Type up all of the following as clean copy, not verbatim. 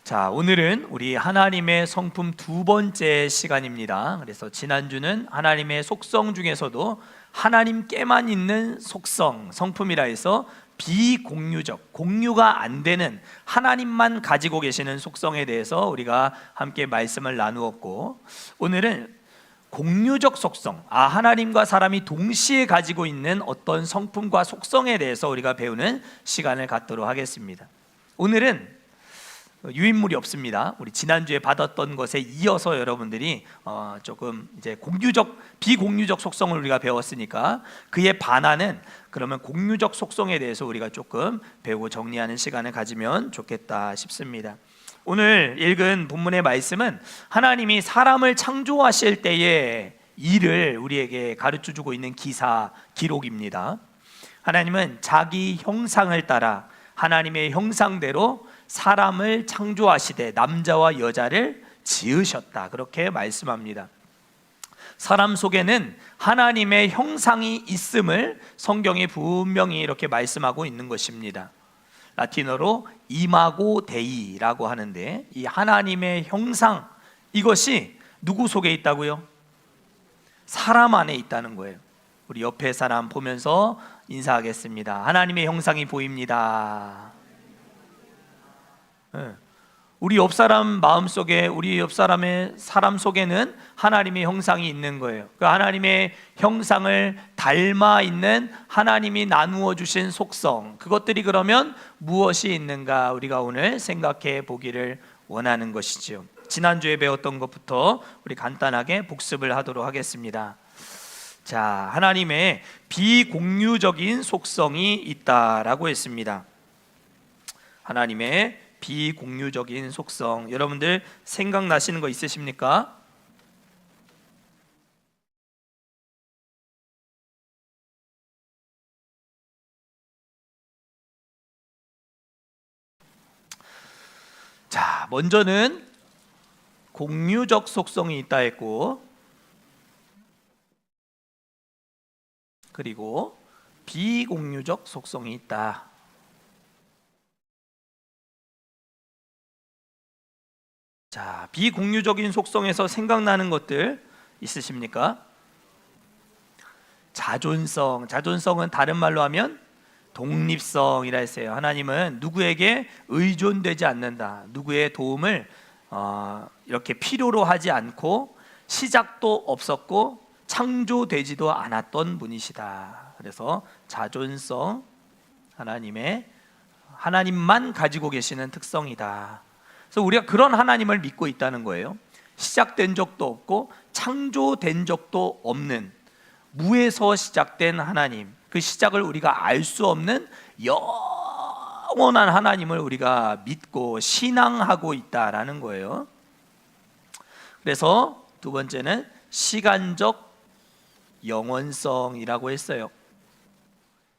자, 오늘은 우리 하나님의 성품 두 번째 시간입니다. 그래서 지난주는 하나님의 속성 중에서도 하나님께만 있는 속성, 성품이라 해서 비공유적, 공유가 안 되는 하나님만 가지고 계시는 속성에 대해서 우리가 함께 말씀을 나누었고, 오늘은 공유적 속성, 하나님과 사람이 동시에 가지고 있는 어떤 성품과 속성에 대해서 우리가 배우는 시간을 갖도록 하겠습니다. 오늘은 유인물이 없습니다. 우리 지난주에 받았던 것에 이어서 여러분들이 조금 이제 비공유적 속성을 우리가 배웠으니까 그에 반하는 그러면 공유적 속성에 대해서 우리가 조금 배우고 정리하는 시간을 가지면 좋겠다 싶습니다. 오늘 읽은 본문의 말씀은 하나님이 사람을 창조하실 때의 일을 우리에게 가르쳐주고 있는 기록입니다. 하나님은 자기 형상을 따라 하나님의 형상대로 사람을 창조하시되 남자와 여자를 지으셨다, 그렇게 말씀합니다. 사람 속에는 하나님의 형상이 있음을 성경이 분명히 이렇게 말씀하고 있는 것입니다. 라틴어로 이마고 데이라고 하는데, 이 하나님의 형상, 이것이 누구 속에 있다고요? 사람 안에 있다는 거예요. 우리 옆에 사람 보면서 인사하겠습니다. 하나님의 형상이 보입니다. 우리 옆 사람 마음속에, 우리 옆 사람의 사람 속에는 하나님의 형상이 있는 거예요. 그 하나님의 형상을 닮아 있는 하나님이 나누어 주신 속성, 그것들이 그러면 무엇이 있는가 우리가 오늘 생각해 보기를 원하는 것이죠. 지난주에 배웠던 것부터 우리 간단하게 복습을 하도록 하겠습니다. 자, 하나님의 비공유적인 속성이 있다라고 했습니다. 하나님의 비공유적인 속성, 여러분들 생각나시는 거 있으십니까? 자, 먼저는 공유적 속성이 있다 했고, 그리고 비공유적 속성이 있다. 자, 비공유적인 속성에서 생각나는 것들 있으십니까? 자존성은 다른 말로 하면 독립성이라 했어요. 하나님은 누구에게 의존되지 않는다, 누구의 도움을 이렇게 필요로 하지 않고 시작도 없었고 창조되지도 않았던 분이시다. 그래서 자존성, 하나님만 가지고 계시는 특성이다. 그래서 우리가 그런 하나님을 믿고 있다는 거예요. 시작된 적도 없고 창조된 적도 없는, 무에서 시작된 하나님, 그 시작을 우리가 알 수 없는 영원한 하나님을 우리가 믿고 신앙하고 있다라는 거예요. 그래서 두 번째는 시간적 영원성이라고 했어요.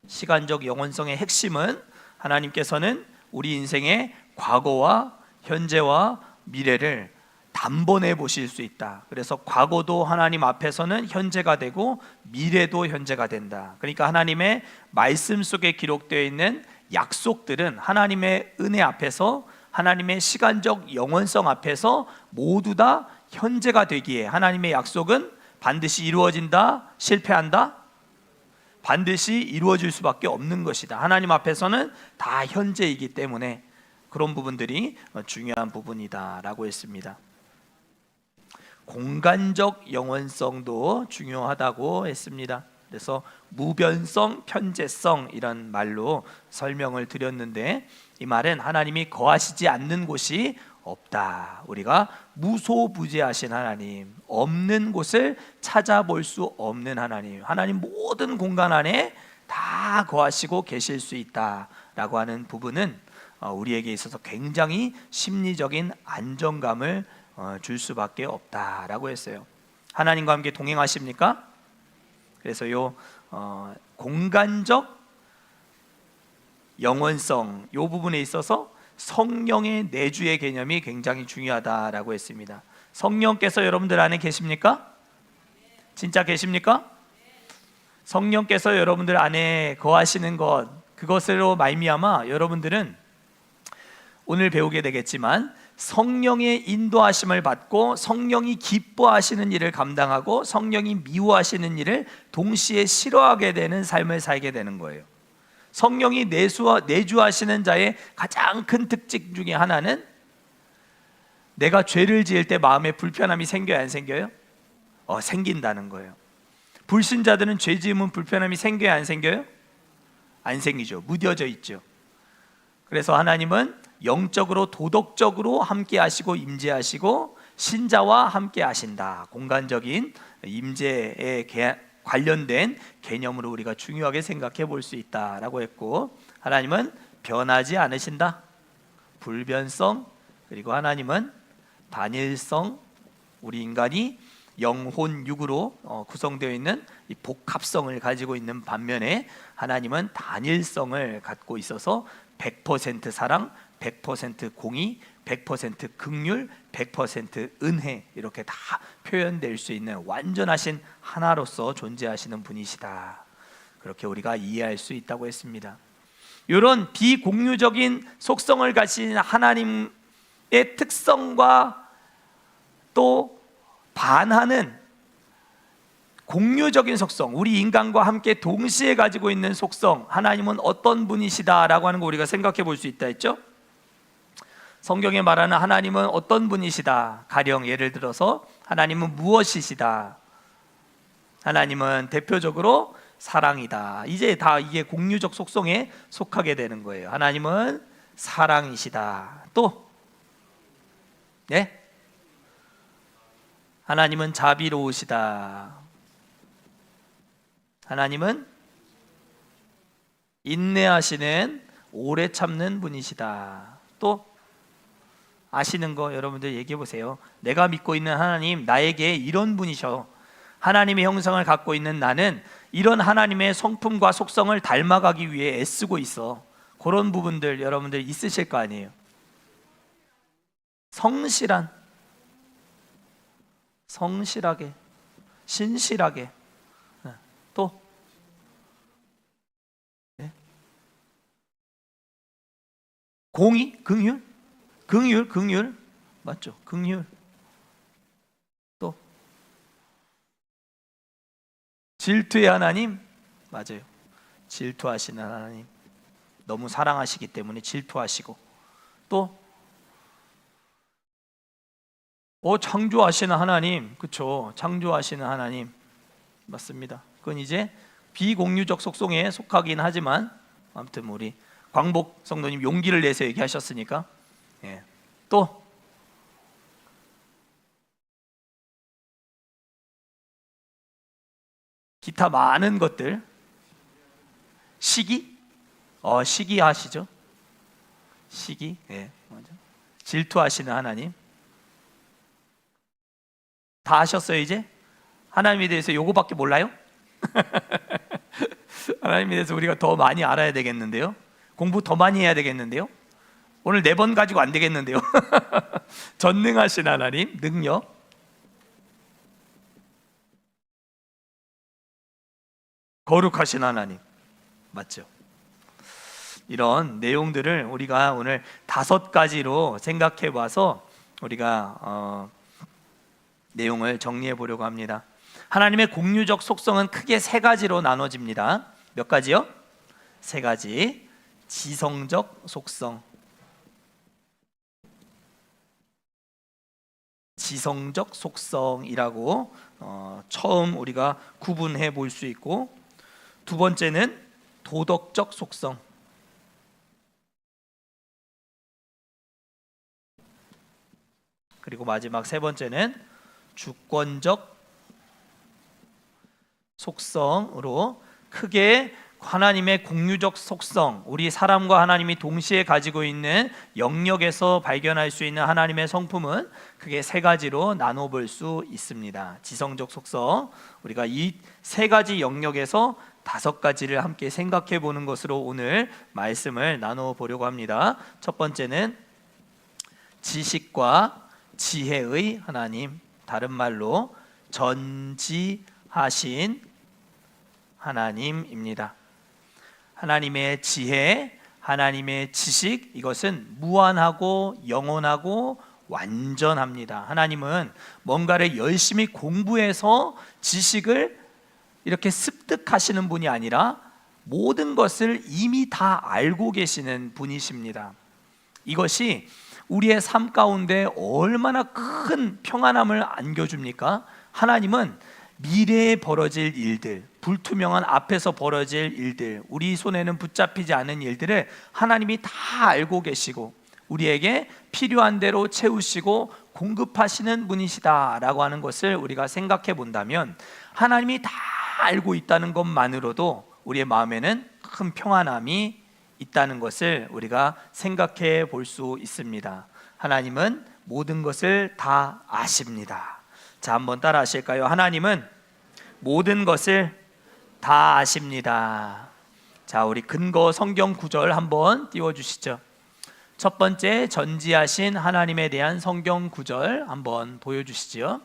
시간적 영원성의 핵심은 하나님께서는 우리 인생의 과거와 현재와 미래를 단번에 보실 수 있다. 그래서 과거도 하나님 앞에서는 현재가 되고 미래도 현재가 된다. 그러니까 하나님의 말씀 속에 기록되어 있는 약속들은 하나님의 은혜 앞에서, 하나님의 시간적 영원성 앞에서 모두 다 현재가 되기에, 하나님의 약속은 반드시 이루어진다, 실패한다? 반드시 이루어질 수밖에 없는 것이다. 하나님 앞에서는 다 현재이기 때문에 그런 부분들이 중요한 부분이다라고 했습니다. 공간적 영원성도 중요하다고 했습니다. 그래서 무변성, 편재성 이런 말로 설명을 드렸는데, 이 말은 하나님이 거하시지 않는 곳이 없다. 우리가 무소부재하신 하나님, 없는 곳을 찾아볼 수 없는 하나님, 하나님 모든 공간 안에 다 거하시고 계실 수 있다라고 하는 부분은 우리에게 있어서 굉장히 심리적인 안정감을 줄 수밖에 없다라고 했어요. 하나님과 함께 동행하십니까? 그래서 공간적 영원성, 이 부분에 있어서 성령의 내주의 개념이 굉장히 중요하다라고 했습니다. 성령께서 여러분들 안에 계십니까? 진짜 계십니까? 성령께서 여러분들 안에 거하시는 것, 그것으로 말미암아 여러분들은 오늘 배우게 되겠지만 성령의 인도하심을 받고 성령이 기뻐하시는 일을 감당하고 성령이 미워하시는 일을 동시에 싫어하게 되는 삶을 살게 되는 거예요. 성령이 내주하시는 자의 가장 큰 특징 중에 하나는 내가 죄를 지을 때 마음에 불편함이 생겨요, 안 생겨요? 생긴다는 거예요. 불신자들은 죄 지으면 불편함이 생겨요, 안 생겨요? 안 생기죠. 무뎌져 있죠. 그래서 하나님은 영적으로 도덕적으로 함께 하시고 임재하시고 신자와 함께 하신다. 공간적인 임재에 관련된 개념으로 우리가 중요하게 생각해 볼 수 있다라고 했고, 하나님은 변하지 않으신다. 불변성, 그리고 하나님은 단일성, 우리 인간이 영혼 육으로 구성되어 있는 이 복합성을 가지고 있는 반면에 하나님은 단일성을 갖고 있어서 100% 사랑, 100% 공의, 100% 긍휼, 100% 은혜, 이렇게 다 표현될 수 있는 완전하신 하나로서 존재하시는 분이시다. 그렇게 우리가 이해할 수 있다고 했습니다. 이런 비공유적인 속성을 가진 하나님의 특성과 또 반하는 공유적인 속성, 우리 인간과 함께 동시에 가지고 있는 속성, 하나님은 어떤 분이시다라고 하는 거 우리가 생각해 볼 수 있다 했죠? 성경에 말하는 하나님은 어떤 분이시다, 가령 예를 들어서 하나님은 무엇이시다, 하나님은 대표적으로 사랑이다. 이제 다 이게 공유적 속성에 속하게 되는 거예요. 하나님은 사랑이시다. 또 네? 하나님은 자비로우시다. 하나님은 인내하시는 오래 참는 분이시다. 또 아시는 거 여러분들 얘기해 보세요. 내가 믿고 있는 하나님, 나에게 이런 분이셔. 하나님의 형상을 갖고 있는 나는 이런 하나님의 성품과 속성을 닮아가기 위해 애쓰고 있어. 그런 부분들 여러분들 있으실 거 아니에요. 성실하게, 신실하게, 또 공의, 긍휼 맞죠? 긍휼. 또 질투의 하나님, 맞아요. 질투하시는 하나님, 너무 사랑하시기 때문에 질투하시고, 또 창조하시는 하나님, 그렇죠? 창조하시는 하나님, 맞습니다. 그건 이제 비공유적 속성에 속하긴 하지만 아무튼 우리 광복 성도님 용기를 내서 얘기하셨으니까, 또 기타 많은 것들, 시기, 시기 하시죠? 시기, 맞아. 질투하시는 하나님, 다 하셨어요 이제? 하나님에 대해서 요거밖에 몰라요? 하나님에 대해서 우리가 더 많이 알아야 되겠는데요? 공부 더 많이 해야 되겠는데요? 오늘 4번 가지고 안 되겠는데요? 전능하신 하나님, 능력, 거룩하신 하나님, 맞죠? 이런 내용들을 우리가 오늘 5가지로 생각해 봐서 우리가 내용을 정리해 보려고 합니다. 하나님의 공유적 속성은 크게 3가지로 나눠집니다. 몇 가지요? 3가지. 지성적 속성, 지성적 속성이라고 처음 우리가 구분해 볼 수 있고, 두 번째는 도덕적 속성, 그리고 마지막 3번째는 주권적 속성으로 크게 하나님의 공유적 속성, 우리 사람과 하나님이 동시에 가지고 있는 영역에서 발견할 수 있는 하나님의 성품은 크게 3가지로 나눠볼 수 있습니다. 지성적 속성, 우리가 이 3가지 영역에서 5가지를 함께 생각해 보는 것으로 오늘 말씀을 나눠 보려고 합니다. 첫 번째는 지식과 지혜의 하나님, 다른 말로 전지하신 하나님입니다. 하나님의 지혜, 하나님의 지식, 이것은 무한하고 영원하고 완전합니다. 하나님은 뭔가를 열심히 공부해서 지식을 이렇게 습득하시는 분이 아니라 모든 것을 이미 다 알고 계시는 분이십니다. 이것이 우리의 삶 가운데 얼마나 큰 평안함을 안겨줍니까? 하나님은 미래에 벌어질 일들, 불투명한 앞에서 벌어질 일들, 우리 손에는 붙잡히지 않은 일들을 하나님이 다 알고 계시고 우리에게 필요한 대로 채우시고 공급하시는 분이시다라고 하는 것을 우리가 생각해 본다면, 하나님이 다 알고 있다는 것만으로도 우리의 마음에는 큰 평안함이 있다는 것을 우리가 생각해 볼 수 있습니다. 하나님은 모든 것을 다 아십니다. 자, 한번 따라 하실까요? 하나님은 모든 것을 다 아십니다. 자, 우리 근거 성경 구절 한번 띄워 주시죠. 첫 번째, 전지하신 하나님에 대한 성경 구절 한번 보여주시죠.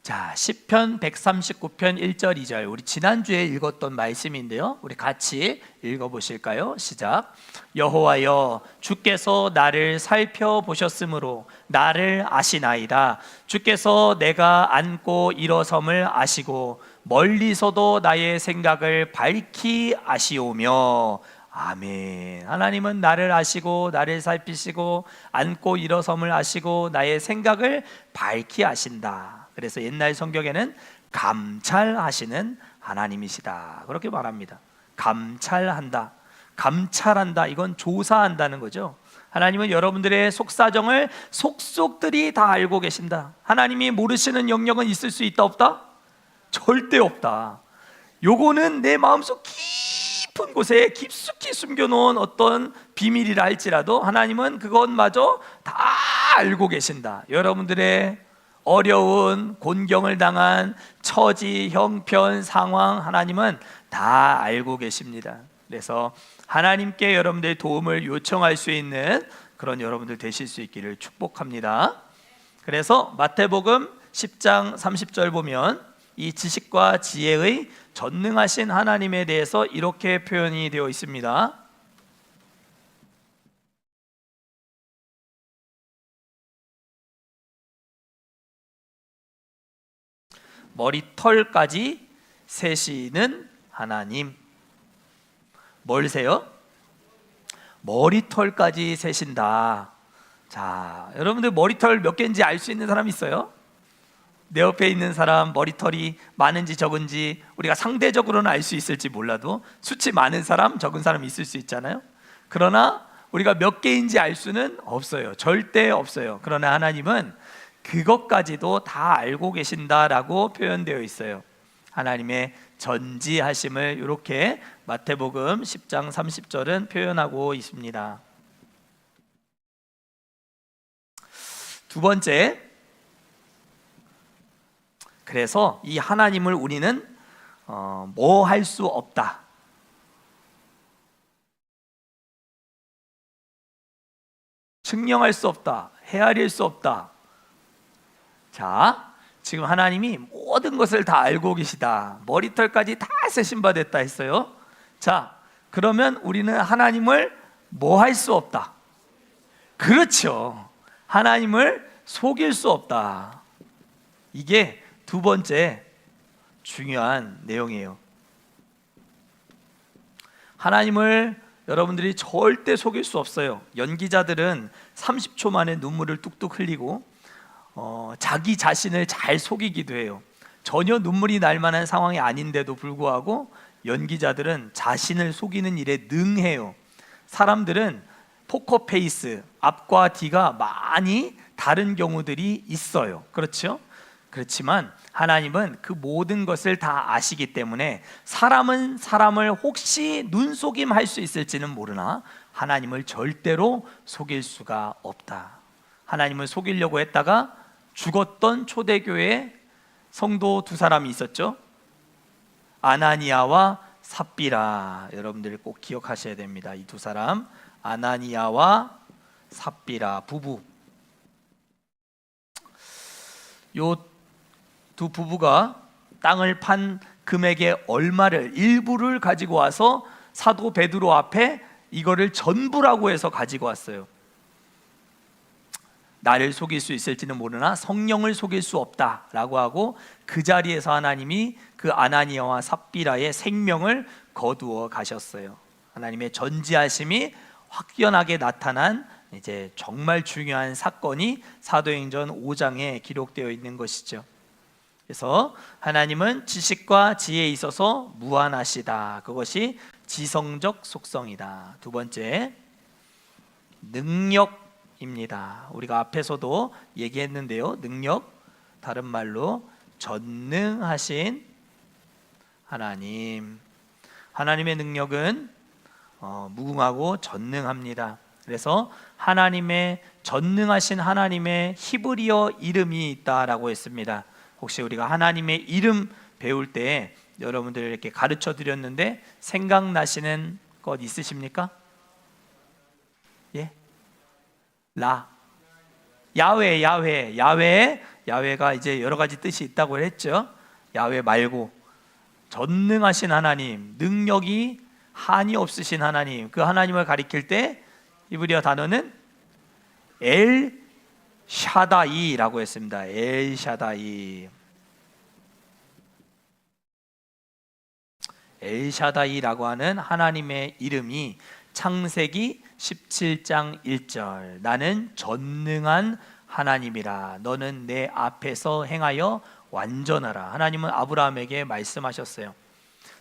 자, 시편 139편 1절 2절, 우리 지난주에 읽었던 말씀인데요, 우리 같이 읽어보실까요? 시작. 여호와여, 주께서 나를 살펴보셨으므로 나를 아시나이다. 주께서 내가 앉고 일어섬을 아시고 멀리서도 나의 생각을 밝히 아시오며. 아멘. 하나님은 나를 아시고 나를 살피시고 앉고 일어섬을 아시고 나의 생각을 밝히 아신다. 그래서 옛날 성경에는 감찰하시는 하나님이시다, 그렇게 말합니다. 감찰한다, 감찰한다, 이건 조사한다는 거죠. 하나님은 여러분들의 속사정을 속속들이 다 알고 계신다. 하나님이 모르시는 영역은 있을 수 있다 없다? 절대 없다. 요거는 내 마음속 깊은 곳에 깊숙이 숨겨놓은 어떤 비밀이라 할지라도 하나님은 그것마저 다 알고 계신다. 여러분들의 어려운, 곤경을 당한 처지, 형편, 상황, 하나님은 다 알고 계십니다. 그래서 하나님께 여러분들의 도움을 요청할 수 있는 그런 여러분들 되실 수 있기를 축복합니다. 그래서 마태복음 10장 30절 보면 이 지식과 지혜의 전능하신 하나님에 대해서 이렇게 표현이 되어 있습니다. 머리털까지 세시는 하나님. 뭘 세요? 머리털까지 세신다. 자, 여러분들 머리털 몇 개인지 알 수 있는 사람 있어요? 내 옆에 있는 사람 머리털이 많은지 적은지 우리가 상대적으로는 알 수 있을지 몰라도 수치 많은 사람, 적은 사람 있을 수 있잖아요. 그러나 우리가 몇 개인지 알 수는 없어요. 절대 없어요. 그러나 하나님은 그것까지도 다 알고 계신다라고 표현되어 있어요. 하나님의 전지하심을 이렇게 마태복음 10장 30절은 표현하고 있습니다. 두 번째, 그래서 이 하나님을 우리는 뭐 할 수 없다, 증명할 수 없다, 헤아릴 수 없다. 자, 지금 하나님이 모든 것을 다 알고 계시다, 머리털까지 다 세신 바 됐다 했어요. 자, 그러면 우리는 하나님을 뭐 할 수 없다. 그렇죠. 하나님을 속일 수 없다. 이게 두 번째 중요한 내용이에요. 하나님을 여러분들이 절대 속일 수 없어요. 연기자들은 30초 만에 눈물을 뚝뚝 흘리고 자기 자신을 잘 속이기도 해요. 전혀 눈물이 날 만한 상황이 아닌데도 불구하고 연기자들은 자신을 속이는 일에 능해요. 사람들은 포커페이스, 앞과 뒤가 많이 다른 경우들이 있어요. 그렇죠? 그렇지만 하나님은 그 모든 것을 다 아시기 때문에 사람은 사람을 혹시 눈속임할 수 있을지는 모르나 하나님을 절대로 속일 수가 없다. 하나님을 속이려고 했다가 죽었던 초대교회 성도 두 사람이 있었죠. 아나니아와 삽비라. 여러분들이 꼭 기억하셔야 됩니다. 이 두 사람, 아나니아와 삽비라 부부. 요 두 부부가 땅을 판 금액의 얼마를 일부를 가지고 와서 사도 베드로 앞에 이거를 전부라고 해서 가지고 왔어요. 나를 속일 수 있을지는 모르나 성령을 속일 수 없다라고 하고, 그 자리에서 하나님이 그 아나니아와 삽비라의 생명을 거두어 가셨어요. 하나님의 전지하심이 확연하게 나타난 이제 정말 중요한 사건이 사도행전 5장에 기록되어 있는 것이죠. 그래서 하나님은 지식과 지혜에 있어서 무한하시다. 그것이 지성적 속성이다. 두 번째, 능력입니다. 우리가 앞에서도 얘기했는데요. 능력, 다른 말로 전능하신 하나님. 하나님의 능력은 무궁하고 전능합니다. 그래서 하나님의 전능하신 하나님의 히브리어 이름이 있다라고 했습니다. 혹시 우리가 하나님의 이름 배울 때 여러분들 이렇게 가르쳐 드렸는데 생각나시는 것 있으십니까? 예? 야훼가 이제 여러 가지 뜻이 있다고 했죠. 야훼 말고 전능하신 하나님, 능력이 한이 없으신 하나님, 그 하나님을 가리킬 때 히브리어 단어는 엘 샤다이라고 했습니다. 엘 샤다이. 엘 샤다이라고 하는 하나님의 이름이 창세기 17장 1절, 나는 전능한 하나님이라, 너는 내 앞에서 행하여 완전하라. 하나님은 아브라함에게 말씀하셨어요.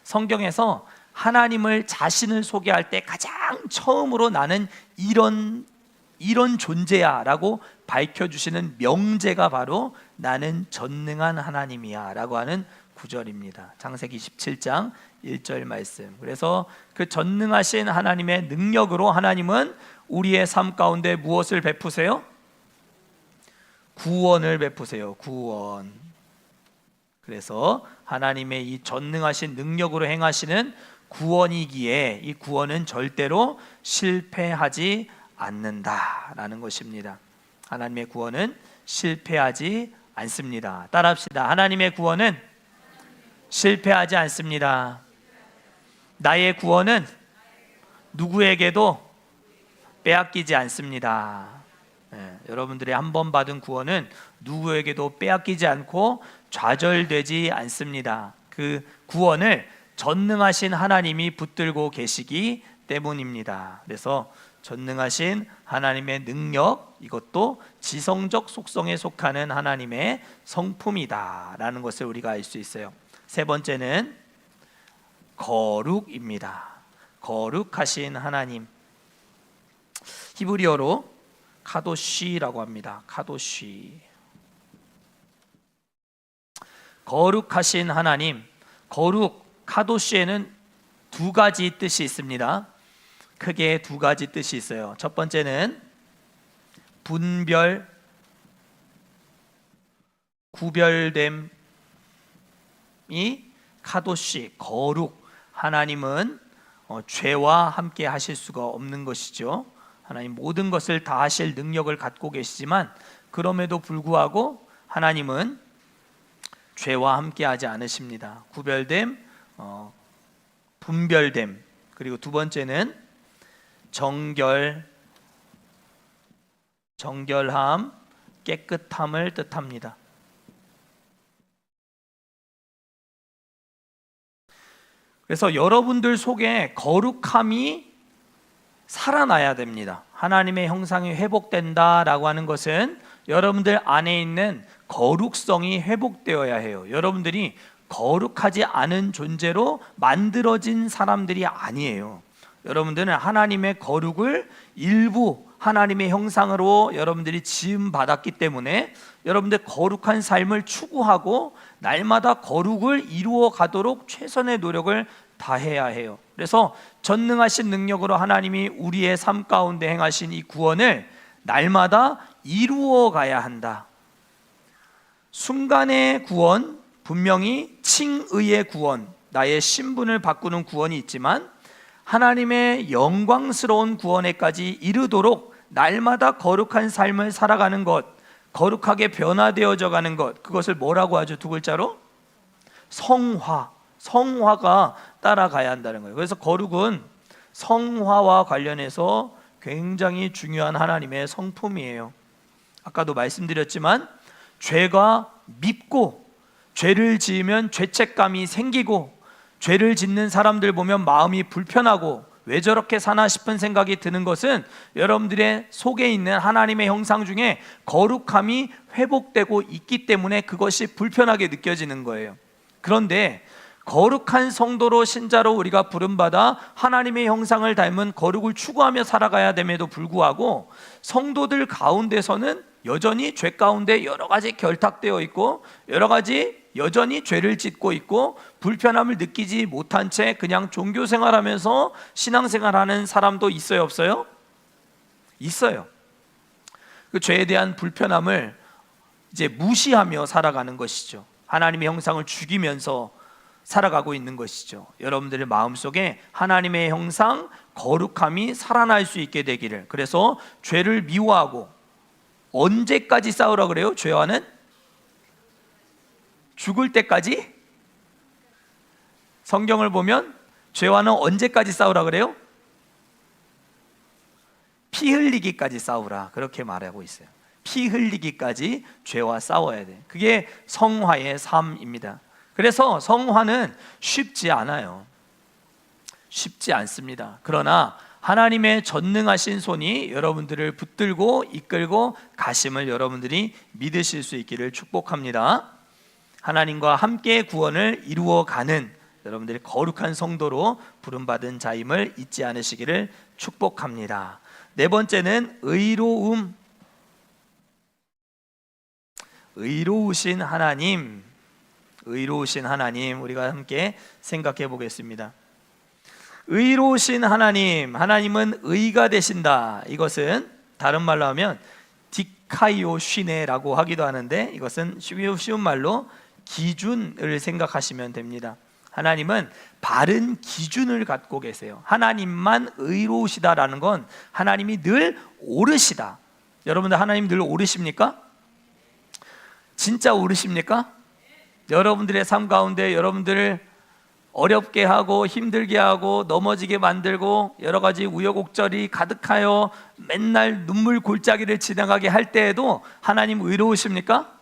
성경에서 하나님을 자신을 소개할 때 가장 처음으로 나는 이런 존재야 라고 밝혀주시는 명제가 바로 나는 전능한 하나님이야 라고 하는 구절입니다. 창세기 17장 1절 말씀. 그래서 그 전능하신 하나님의 능력으로 하나님은 우리의 삶 가운데 무엇을 베푸세요? 구원을 베푸세요. 구원. 그래서 하나님의 이 전능하신 능력으로 행하시는 구원이기에 이 구원은 절대로 실패하지 않는다라는 것입니다. 하나님의 구원은 실패하지 않습니다. 따라합시다. 하나님의 구원은 실패하지 않습니다. 나의 구원은 누구에게도 빼앗기지 않습니다. 여러분들의 한 번 받은 구원은 누구에게도 빼앗기지 않고 좌절되지 않습니다. 그 구원을 전능하신 하나님이 붙들고 계시기 때문입니다. 그래서 전능하신 하나님의 능력, 이것도 지성적 속성에 속하는 하나님의 성품이다라는 것을 우리가 알 수 있어요. 세 번째는 거룩입니다. 거룩하신 하나님. 히브리어로 카도시라고 합니다. 카도시. 거룩하신 하나님. 거룩, 카도시에는 두 가지 뜻이 있습니다. 크게 두 가지 뜻이 있어요. 첫 번째는 분별, 구별됨이 카도시, 거룩. 하나님은 죄와 함께 하실 수가 없는 것이죠. 하나님 모든 것을 다 하실 능력을 갖고 계시지만 그럼에도 불구하고 하나님은 죄와 함께 하지 않으십니다. 구별됨, 분별됨. 그리고 두 번째는 정결함, 깨끗함을 뜻합니다. 그래서 여러분들 속에 거룩함이 살아나야 됩니다. 하나님의 형상이 회복된다라고 하는 것은 여러분들 안에 있는 거룩성이 회복되어야 해요. 여러분들이 거룩하지 않은 존재로 만들어진 사람들이 아니에요. 여러분들은 하나님의 거룩을 일부 하나님의 형상으로 여러분들이 지음 받았기 때문에 여러분들 거룩한 삶을 추구하고 날마다 거룩을 이루어 가도록 최선의 노력을 다해야 해요. 그래서 전능하신 능력으로 하나님이 우리의 삶 가운데 행하신 이 구원을 날마다 이루어 가야 한다. 순간의 구원, 분명히 칭의의 구원, 나의 신분을 바꾸는 구원이 있지만 하나님의 영광스러운 구원에까지 이르도록 날마다 거룩한 삶을 살아가는 것, 거룩하게 변화되어져 가는 것, 그것을 뭐라고 하죠? 두 글자로? 성화. 성화가 따라가야 한다는 거예요. 그래서 거룩은 성화와 관련해서 굉장히 중요한 하나님의 성품이에요. 아까도 말씀드렸지만 죄가 밉고 죄를 지으면 죄책감이 생기고 죄를 짓는 사람들 보면 마음이 불편하고 왜 저렇게 사나 싶은 생각이 드는 것은 여러분들의 속에 있는 하나님의 형상 중에 거룩함이 회복되고 있기 때문에 그것이 불편하게 느껴지는 거예요. 그런데 거룩한 성도로 신자로 우리가 부름받아 하나님의 형상을 닮은 거룩을 추구하며 살아가야 됨에도 불구하고 성도들 가운데서는 여전히 죄 가운데 여러 가지 결탁되어 있고 여러 가지 여전히 죄를 짓고 있고 불편함을 느끼지 못한 채 그냥 종교 생활하면서 신앙생활하는 사람도 있어요, 없어요? 있어요. 그 죄에 대한 불편함을 이제 무시하며 살아가는 것이죠. 하나님의 형상을 죽이면서 살아가고 있는 것이죠. 여러분들의 마음속에 하나님의 형상, 거룩함이 살아날 수 있게 되기를. 그래서 죄를 미워하고 언제까지 싸우라 그래요? 죄와는 죽을 때까지? 성경을 보면 죄와는 언제까지 싸우라 그래요? 피 흘리기까지 싸우라, 그렇게 말하고 있어요. 피 흘리기까지 죄와 싸워야 돼. 그게 성화의 삶입니다. 그래서 성화는 쉽지 않아요. 쉽지 않습니다. 그러나 하나님의 전능하신 손이 여러분들을 붙들고 이끌고 가심을 여러분들이 믿으실 수 있기를 축복합니다. 하나님과 함께 구원을 이루어가는 여러분들이 거룩한 성도로 부름받은 자임을 잊지 않으시기를 축복합니다. 네 번째는 의로움. 의로우신 하나님, 의로우신 하나님, 우리가 함께 생각해 보겠습니다. 의로우신 하나님, 하나님은 의가 되신다. 이것은 다른 말로 하면 디카이오시네라고 하기도 하는데 이것은 쉬운 말로 기준을 생각하시면 됩니다. 하나님은 바른 기준을 갖고 계세요. 하나님만 의로우시다라는 건 하나님이 늘 옳으시다. 여러분들 하나님 늘 옳으십니까? 진짜 옳으십니까? 여러분들의 삶 가운데 여러분들을 어렵게 하고 힘들게 하고 넘어지게 만들고 여러 가지 우여곡절이 가득하여 맨날 눈물 골짜기를 지나가게 할 때에도 하나님 의로우십니까?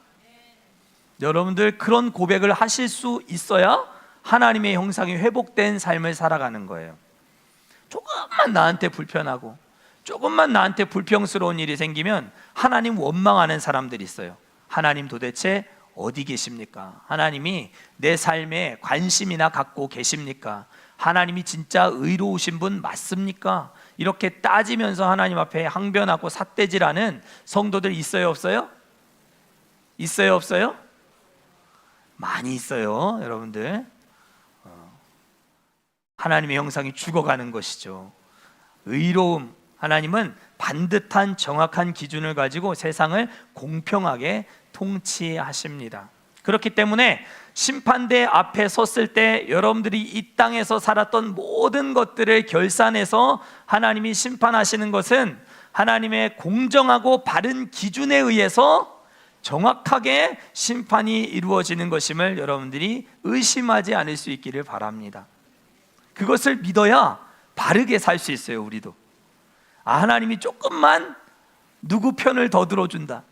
여러분들 그런 고백을 하실 수 있어야 하나님의 형상이 회복된 삶을 살아가는 거예요. 조금만 나한테 불편하고 조금만 나한테 불평스러운 일이 생기면 하나님 원망하는 사람들이 있어요. 하나님 도대체 어디 계십니까? 하나님이 내 삶에 관심이나 갖고 계십니까? 하나님이 진짜 의로우신 분 맞습니까? 이렇게 따지면서 하나님 앞에 항변하고 삿대질하는 성도들 있어요, 없어요? 있어요, 없어요? 많이 있어요, 여러분들. 하나님의 형상이 죽어가는 것이죠. 의로움, 하나님은 반듯한 정확한 기준을 가지고 세상을 공평하게 통치하십니다. 그렇기 때문에 심판대 앞에 섰을 때 여러분들이 이 땅에서 살았던 모든 것들을 결산해서 하나님이 심판하시는 것은 하나님의 공정하고 바른 기준에 의해서 정확하게 심판이 이루어지는 것임을 여러분들이 의심하지 않을 수 있기를 바랍니다. 그것을 믿어야 바르게 살 수 있어요. 우리도 하나님이 조금만 누구 편을 더 들어준다,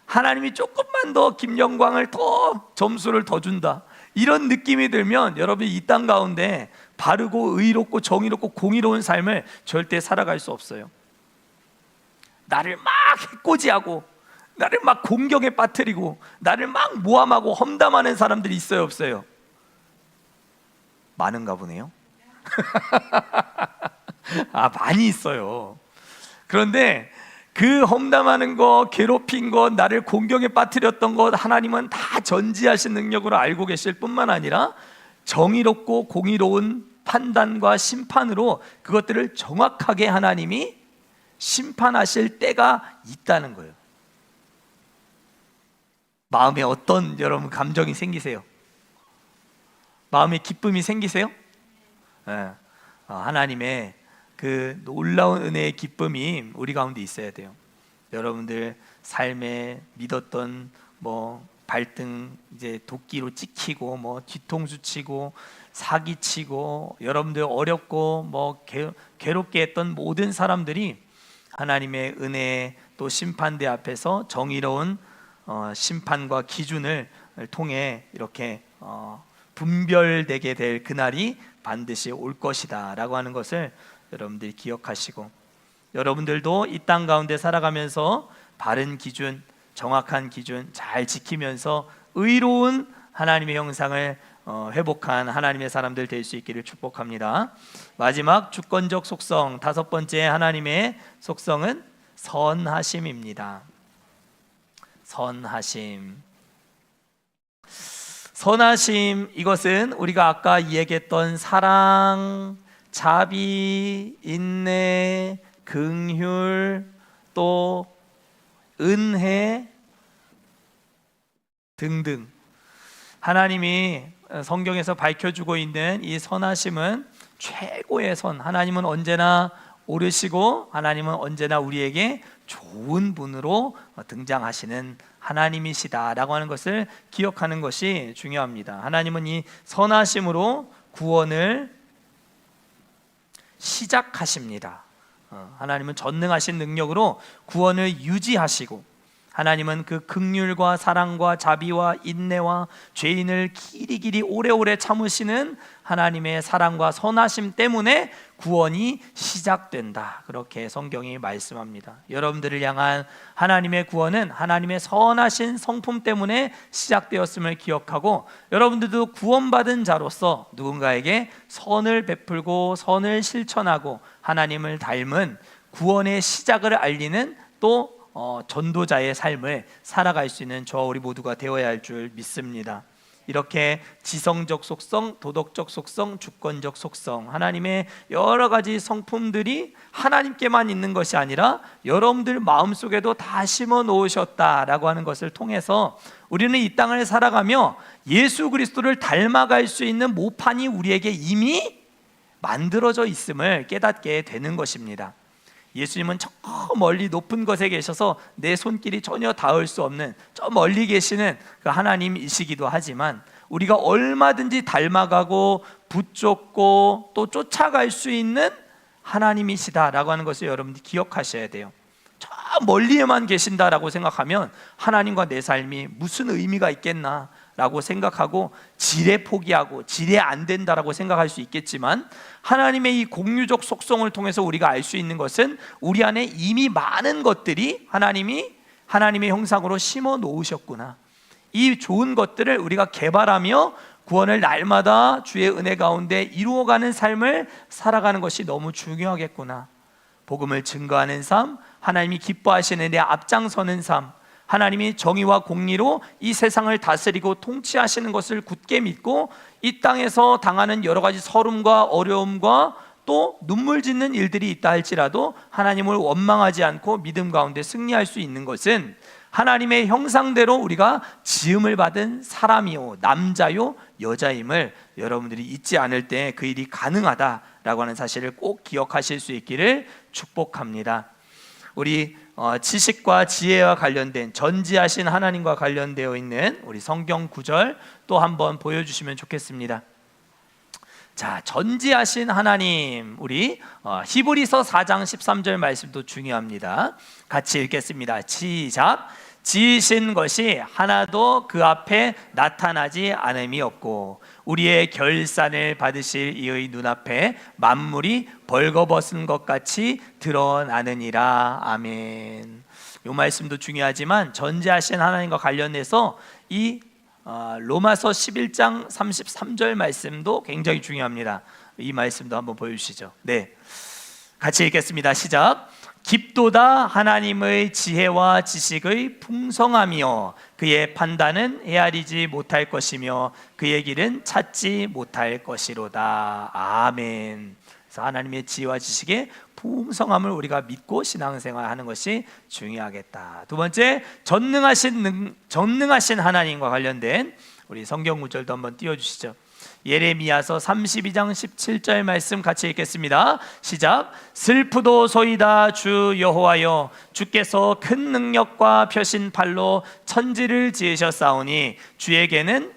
하나님이 조금만 더 김영광을 더 점수를 더 준다, 이런 느낌이 들면 여러분이 이 땅 가운데 바르고 의롭고 정의롭고 공의로운 삶을 절대 살아갈 수 없어요. 나를 막 해코지하고 나를 막 공격에 빠뜨리고 나를 막 모함하고 험담하는 사람들이 있어요, 없어요? 많은가 보네요. 많이 있어요. 그런데 그 험담하는 거, 괴롭힌 것, 나를 공경에 빠뜨렸던 것 하나님은 다 전지하신 능력으로 알고 계실 뿐만 아니라 정의롭고 공의로운 판단과 심판으로 그것들을 정확하게 하나님이 심판하실 때가 있다는 거예요. 마음에 어떤 여러분 감정이 생기세요? 마음에 기쁨이 생기세요? 네. 하나님의 그 놀라운 은혜의 기쁨이 우리 가운데 있어야 돼요. 여러분들 삶에 믿었던 발등 이제 도끼로 찍히고 뭐 뒤통수 치고 사기 치고 여러분들 어렵고 뭐 괴롭게 했던 모든 사람들이 하나님의 은혜 또 심판대 앞에서 정의로운 심판과 기준을 통해 이렇게 분별되게 될 그날이 반드시 올 것이다 라고 하는 것을 여러분들이 기억하시고, 여러분들도 이 땅 가운데 살아가면서 바른 기준, 정확한 기준 잘 지키면서 의로운 하나님의 형상을 회복한 하나님의 사람들 될 수 있기를 축복합니다. 마지막 주권적 속성, 다섯 번째 하나님의 속성은 선하심입니다. 선하심. 선하심, 이것은 우리가 아까 이야기했던 사랑, 자비, 인내, 긍휼, 또 은혜 등등, 하나님이 성경에서 밝혀주고 있는 이 선하심은 최고의 선, 하나님은 언제나 오르시고 하나님은 언제나 우리에게 좋은 분으로 등장하시는 하나님이시다라고 하는 것을 기억하는 것이 중요합니다. 하나님은 이 선하심으로 구원을 시작하십니다. 하나님은 전능하신 능력으로 구원을 유지하시고, 하나님은 그 긍휼과 사랑과 자비와 인내와 죄인을 길이길이 오래오래 참으시는 하나님의 사랑과 선하심 때문에 구원이 시작된다, 그렇게 성경이 말씀합니다. 여러분들을 향한 하나님의 구원은 하나님의 선하신 성품 때문에 시작되었음을 기억하고, 여러분들도 구원받은 자로서 누군가에게 선을 베풀고 선을 실천하고 하나님을 닮은 구원의 시작을 알리는 또 전도자의 삶을 살아갈 수 있는 저와 우리 모두가 되어야 할 줄 믿습니다. 이렇게 지성적 속성, 도덕적 속성, 주권적 속성, 하나님의 여러 가지 성품들이 하나님께만 있는 것이 아니라 여러분들 마음속에도 다 심어 놓으셨다라고 하는 것을 통해서 우리는 이 땅을 살아가며 예수 그리스도를 닮아갈 수 있는 모판이 우리에게 이미 만들어져 있음을 깨닫게 되는 것입니다. 예수님은 저 멀리 높은 곳에 계셔서 내 손길이 전혀 닿을 수 없는 저 멀리 계시는 그 하나님이시기도 하지만, 우리가 얼마든지 닮아가고 붙잡고 또 쫓아갈 수 있는 하나님이시다라고 하는 것을 여러분들이 기억하셔야 돼요. 저 멀리에만 계신다라고 생각하면 하나님과 내 삶이 무슨 의미가 있겠나 라고 생각하고 지레 포기하고 지레 안 된다라고 생각할 수 있겠지만, 하나님의 이 공유적 속성을 통해서 우리가 알 수 있는 것은 우리 안에 이미 많은 것들이 하나님이 하나님의 형상으로 심어 놓으셨구나, 이 좋은 것들을 우리가 개발하며 구원을 날마다 주의 은혜 가운데 이루어가는 삶을 살아가는 것이 너무 중요하겠구나. 복음을 증거하는 삶, 하나님이 기뻐하시는 데 앞장서는 삶, 하나님이 정의와 공리로 이 세상을 다스리고 통치하시는 것을 굳게 믿고 이 땅에서 당하는 여러 가지 서름과 어려움과 또 눈물 짓는 일들이 있다 할지라도 하나님을 원망하지 않고 믿음 가운데 승리할 수 있는 것은 하나님의 형상대로 우리가 지음을 받은 사람이요 남자요 여자임을 여러분들이 잊지 않을 때 그 일이 가능하다라고 하는 사실을 꼭 기억하실 수 있기를 축복합니다. 우리 지식과 지혜와 관련된 전지하신 하나님과 관련되어 있는 우리 성경 구절 또 한번 보여주시면 좋겠습니다. 자, 전지하신 하나님, 우리 히브리서 4장 13절 말씀도 중요합니다. 같이 읽겠습니다. 시작. 지으신 것이 하나도 그 앞에 나타나지 않음이 없고 우리의 결산을 받으실 이의 눈앞에 만물이 벌거벗은 것 같이 드러나느니라. 아멘. 이 말씀도 중요하지만 전지하신 하나님과 관련해서 이 로마서 11장 33절 말씀도 굉장히 중요합니다. 이 말씀도 한번 보여주시죠. 네, 같이 읽겠습니다. 시작. 깊도다 하나님의 지혜와 지식의 풍성함이요 그의 판단은 헤아리지 못할 것이며 그의 길은 찾지 못할 것이로다. 아멘. 그래서 하나님의 지혜와 지식의 풍성함을 우리가 믿고 신앙생활하는 것이 중요하겠다. 두 번째, 전능하신 하나님과 관련된 우리 성경 구절도 한번 띄워주시죠. 예레미야서 32장 17절 말씀 같이 읽겠습니다. 시작. 슬프도소이다 주 여호와여, 주께서 큰 능력과 펴신 팔로 천지를 지으셨사오니 주에게는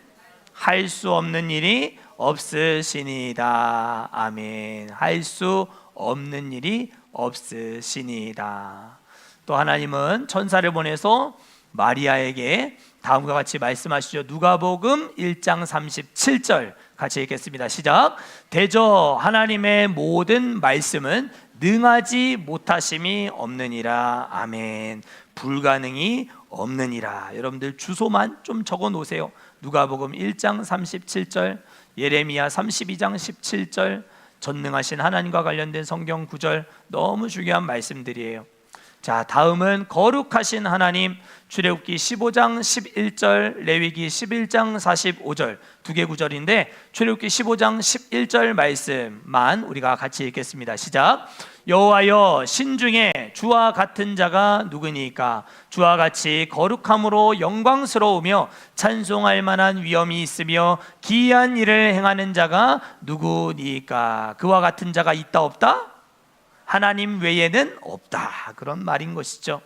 할 수 없는 일이 없으시니이다. 아멘. 할 수 없는 일이 없으시니이다. 또 하나님은 천사를 보내서 마리아에게 다음과 같이 말씀하시죠. 누가복음 1장 37절 같이 읽겠습니다. 시작. 대저 하나님의 모든 말씀은 능하지 못하심이 없느니라. 아멘. 불가능이 없느니라. 여러분들 주소만 좀 적어 놓으세요. 누가복음 1장 37절, 예레미야 32장 17절, 전능하신 하나님과 관련된 성경 구절, 너무 중요한 말씀들이에요. 자, 다음은 거룩하신 하나님, 출애굽기 15장 11절, 레위기 11장 45절 두 개 구절인데 출애굽기 15장 11절 말씀만 우리가 같이 읽겠습니다. 시작. 여호와여, 신중에 주와 같은 자가 누구니까? 주와 같이 거룩함으로 영광스러우며 찬송할 만한 위엄이 있으며 기이한 일을 행하는 자가 누구니까? 그와 같은 자가 있다 없다? 하나님 외에는 없다, 그런 말인 것이죠.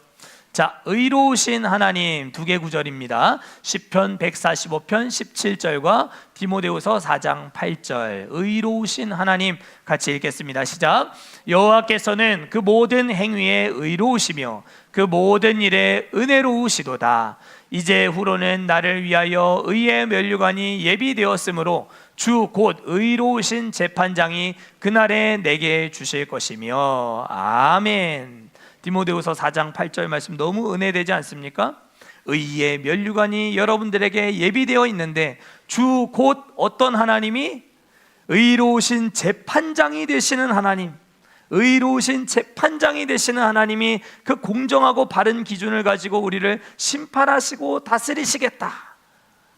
자, 의로우신 하나님 두 개 구절입니다. 시편 145편 17절과 디모데후서 4장 8절. 의로우신 하나님 같이 읽겠습니다. 시작. 여호와께서는 그 모든 행위에 의로우시며 그 모든 일에 은혜로우시도다. 이제 후로는 나를 위하여 의의 면류관이 예비되었으므로 주 곧 의로우신 재판장이 그날에 내게 주실 것이며. 아멘. 디모데후서 4장 8절 말씀 너무 은혜되지 않습니까? 의의 면류관이 여러분들에게 예비되어 있는데 주 곧 어떤 하나님이? 의로우신 재판장이 되시는 하나님, 의로우신 재판장이 되시는 하나님이 그 공정하고 바른 기준을 가지고 우리를 심판하시고 다스리시겠다.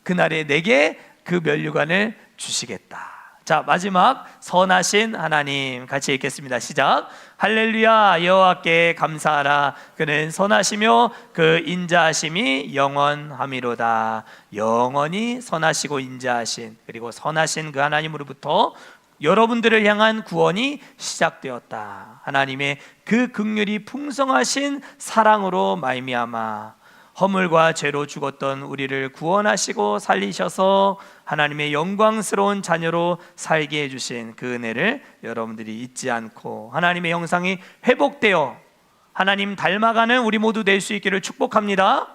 그날에 내게 그 면류관을 주시겠다. 자, 마지막 선하신 하나님 같이 읽겠습니다. 시작. 할렐루야. 여호와께 감사하라. 그는 선하시며 그 인자하심이 영원함이로다. 영원히 선하시고 인자하신, 그리고 선하신 그 하나님으로부터 여러분들을 향한 구원이 시작되었다. 하나님의 그 긍휼이 풍성하신 사랑으로 말미암아 허물과 죄로 죽었던 우리를 구원하시고 살리셔서 하나님의 영광스러운 자녀로 살게 해주신 그 은혜를 여러분들이 잊지 않고 하나님의 형상이 회복되어 하나님 닮아가는 우리 모두 될 수 있기를 축복합니다.